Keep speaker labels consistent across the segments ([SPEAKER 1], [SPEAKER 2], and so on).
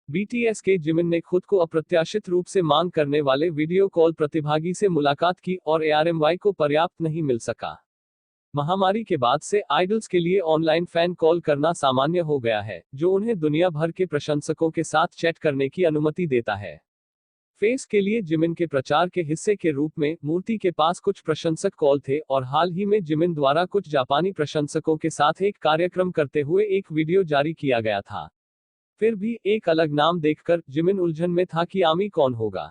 [SPEAKER 1] BTS के Jimin ने खुद को अप्रत्याशित रूप से मांग करने वाले वीडियो कॉल प्रतिभागी से मुलाकात की और एआरएमवाई को पर्याप्त नहीं मिल सका। महामारी के बाद से आइडल्स के लिए ऑनलाइन फैन कॉल करना सामान्य हो गया है, जो उन्हें दुनिया भर के प्रशंसकों के साथ चैट करने की अनुमति देता है। फेस के लिए जिमिन के प्रचार के हिस्से के रूप में मूर्ति के पास कुछ प्रशंसक कॉल थे और हाल ही में जिमिन द्वारा कुछ जापानी प्रशंसकों के साथ एक कार्यक्रम करते हुए एक वीडियो जारी किया गया था। फिर भी एक अलग नाम देखकर जिमिन उलझन में था कि आमी कौन होगा।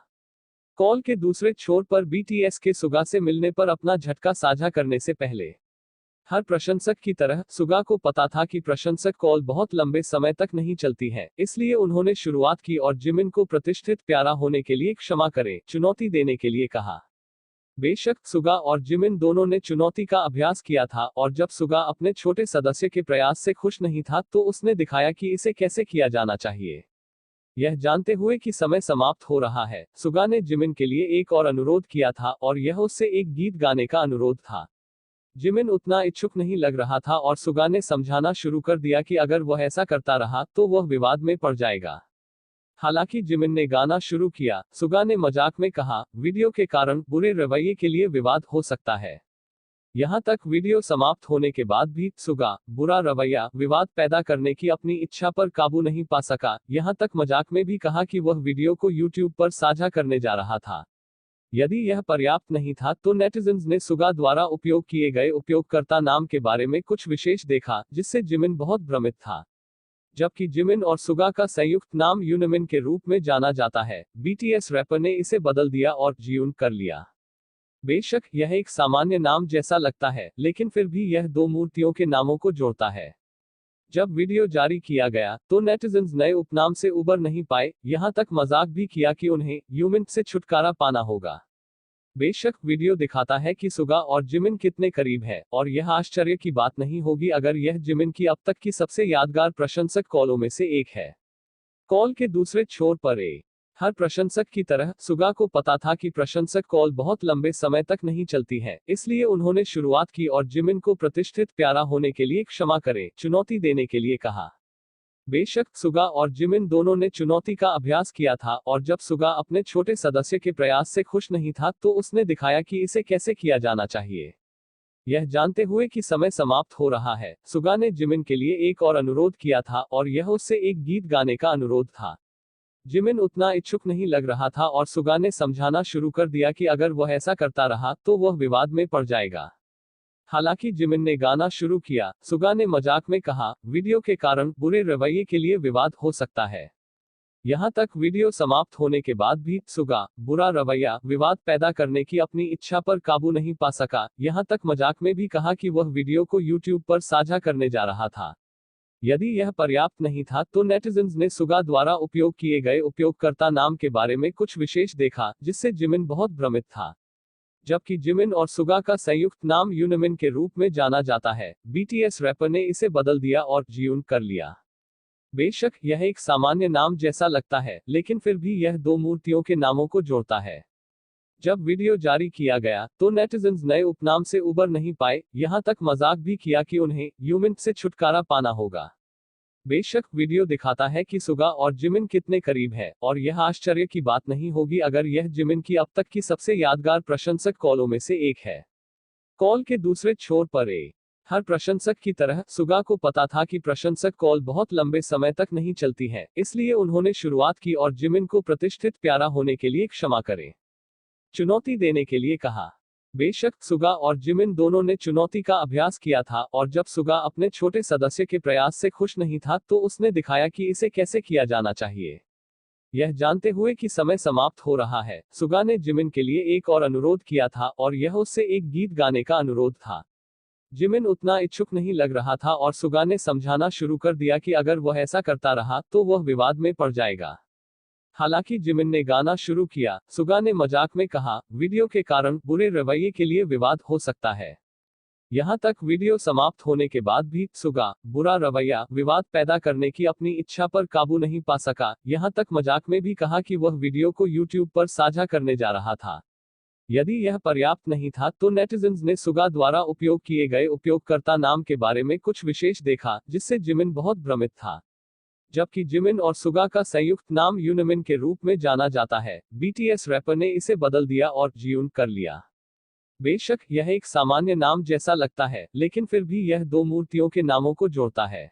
[SPEAKER 1] कॉल के दूसरे छोर पर बीटीएस के सुगा से मिलने पर अपना झटका साझा करने से पहले हर प्रशंसक की तरह सुगा को पता था कि प्रशंसक कॉल बहुत लंबे समय तक नहीं चलती है, इसलिए उन्होंने शुरुआत की और जिमिन को प्रतिष्ठित प्यारा होने के लिए क्षमा करें, चुनौती देने के लिए कहा। बेशक सुगा और जिमिन दोनों ने चुनौती का अभ्यास किया था और जब सुगा अपने छोटे सदस्य के प्रयास से खुश नहीं था तो उसने दिखाया कि इसे कैसे किया जाना चाहिए। यह जानते हुए कि समय समाप्त हो रहा है, सुगा ने जिमिन के लिए एक और अनुरोध किया था और यह उससे एक गीत गाने का अनुरोध था। जिमिन उतना इच्छुक नहीं लग रहा था और सुगा ने समझाना शुरू कर दिया कि अगर वह ऐसा करता रहा तो वह विवाद में पड़ जाएगा। हालांकि जिमिन ने गाना शुरू किया, सुगा ने मजाक में कहा, वीडियो के कारण बुरे रवैये के लिए विवाद हो सकता है। यहां तक वीडियो समाप्त होने के बाद भी सुगा बुरा रवैया विवाद पैदा करने की अपनी इच्छा पर काबू नहीं पा सका। यहां तक मजाक में भी कहा कि वह वीडियो को यूट्यूब पर साझा करने जा रहा था। यदि यह पर्याप्त नहीं था तो नेटिजन्स ने सुगा द्वारा उपयोग किए गए उपयोगकर्ता नाम के बारे में कुछ विशेष देखा, जिससे जिमिन बहुत भ्रमित था। जबकि जिमिन और सुगा का संयुक्त नाम यूनमिन के रूप में जाना जाता है, बीटीएस रैपर ने इसे बदल दिया और जियून कर लिया। बेशक यह एक सामान्य नाम जैसा लगता है, लेकिन फिर भी यह दो मूर्तियों के नामों को जोड़ता है। जब वीडियो जारी किया गया तो नेटिजन्स नए उपनाम से उबर नहीं पाए, यहां तक मजाक भी किया कि उन्हें यूमिन से छुटकारा पाना होगा। बेशक वीडियो दिखाता है कि सुगा और जिमिन कितने करीब है और यह आश्चर्य की बात नहीं होगी अगर यह जिमिन की अब तक की सबसे यादगार प्रशंसक कॉलों में से एक है। कॉल के दूसरे छोर पर हर प्रशंसक की तरह सुगा को पता था कि प्रशंसक कॉल बहुत लंबे समय तक नहीं चलती है, इसलिए उन्होंने शुरुआत की और जिमिन को प्रतिष्ठित प्यारा होने के लिए क्षमा करें, चुनौती देने के लिए कहा। बेशक सुगा और जिमिन दोनों ने चुनौती का अभ्यास किया था और जब सुगा अपने छोटे सदस्य के प्रयास से खुश नहीं था तो उसने दिखाया कि इसे कैसे किया जाना चाहिए। यह जानते हुए कि समय समाप्त हो रहा है, सुगा ने जिमिन के लिए एक और अनुरोध किया था और यह उससे एक गीत गाने का अनुरोध था। जिमिन उतना इच्छुक नहीं लग रहा था और सुगा ने समझाना शुरू कर दिया कि अगर वह ऐसा करता रहा तो वह विवाद में पड़ जाएगा। हालांकि जिमिन ने गाना शुरू किया, सुगा ने मजाक में कहा, वीडियो के कारण बुरे रवैये के लिए विवाद हो सकता है। यहां तक वीडियो समाप्त होने के बाद भी सुगा बुरा रवैया विवाद पैदा करने की अपनी इच्छा पर काबू नहीं पा सका। यहां तक मजाक में भी कहा कि वह वीडियो को यूट्यूब पर साझा करने जा रहा था। यदि यह पर्याप्त नहीं था तो नेटिजन्स ने सुगा द्वारा उपयोग किए गए उपयोगकर्ता नाम के बारे में कुछ विशेष देखा, जिससे जिमिन बहुत भ्रमित था। जबकि जिमिन और सुगा का संयुक्त नाम यूनमिन के रूप में जाना जाता है, बीटीएस रैपर ने इसे बदल दिया और जियून कर लिया। बेशक यह एक सामान्य नाम जैसा लगता है, लेकिन फिर भी यह दो मूर्तियों के नामों को जोड़ता है। जब वीडियो जारी किया गया तो नेटिजन्स नए उपनाम से उबर नहीं पाए, यहां तक मजाक भी किया कि उन्हें यूमिन से छुटकारा पाना होगा। बेशक वीडियो दिखाता है कि सुगा और जिमिन कितने करीब है और यह आश्चर्य की बात नहीं होगी अगर यह जिमिन की अब तक की सबसे यादगार प्रशंसक कॉलों में से एक है। कॉल के दूसरे छोर पर हर प्रशंसक की तरह सुगा को पता था कि प्रशंसक कॉल बहुत लंबे समय तक नहीं चलती है, इसलिए उन्होंने शुरुआत की और जिमिन को प्रतिष्ठित प्यारा होने के लिए क्षमा करें, चुनौती देने के लिए कहा। बेशक सुगा और जिमिन दोनों ने चुनौती का अभ्यास किया था और जब सुगा अपने छोटे सदस्य के प्रयास से खुश नहीं था तो उसने दिखाया कि इसे कैसे किया जाना चाहिए। यह जानते हुए कि समय समाप्त हो रहा है, सुगा ने जिमिन के लिए एक और अनुरोध किया था और यह उससे एक गीत गाने का अनुरोध था। जिमिन उतना इच्छुक नहीं लग रहा था और सुगा ने समझाना शुरू कर दिया कि अगर वह ऐसा करता रहा तो वह विवाद में पड़ जाएगा। हालांकि जिमिन ने गाना शुरू किया, सुगा ने मजाक में कहा, वीडियो के कारण बुरे रवैये के लिए विवाद हो सकता है। यहां तक वीडियो समाप्त होने के बाद भी सुगा बुरा रवैया विवाद पैदा करने की अपनी इच्छा पर काबू नहीं पा सका। यहां तक मजाक में भी कहा कि वह वीडियो को यूट्यूब पर साझा करने जा रहा था। यदि यह पर्याप्त नहीं था तो नेटिजन्स ने सुगा द्वारा उपयोग किए गए उपयोगकर्ता नाम के बारे में कुछ विशेष देखा, जिससे जिमिन बहुत भ्रमित था। जबकि जिमिन और सुगा का संयुक्त नाम यूनमिन के रूप में जाना जाता है। बीटीएस रैपर ने इसे बदल दिया और जियून कर लिया। बेशक यह एक सामान्य नाम जैसा लगता है, लेकिन फिर भी यह दो मूर्तियों के नामों को जोड़ता है।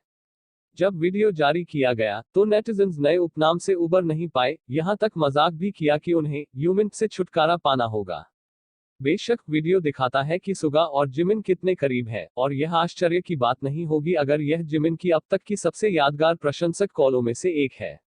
[SPEAKER 1] जब वीडियो जारी किया गया तो नेटिजन्स नए उपनाम से उबर नहीं पाए, यहां तक मजाक भी किया कि उन्हें यूमिन से छुटकारा पाना होगा। बेशक वीडियो दिखाता है कि सुगा और जिमिन कितने करीब है, और यह आश्चर्य की बात नहीं होगी अगर यह जिमिन की अब तक की सबसे यादगार प्रशंसक कॉलों में से एक है।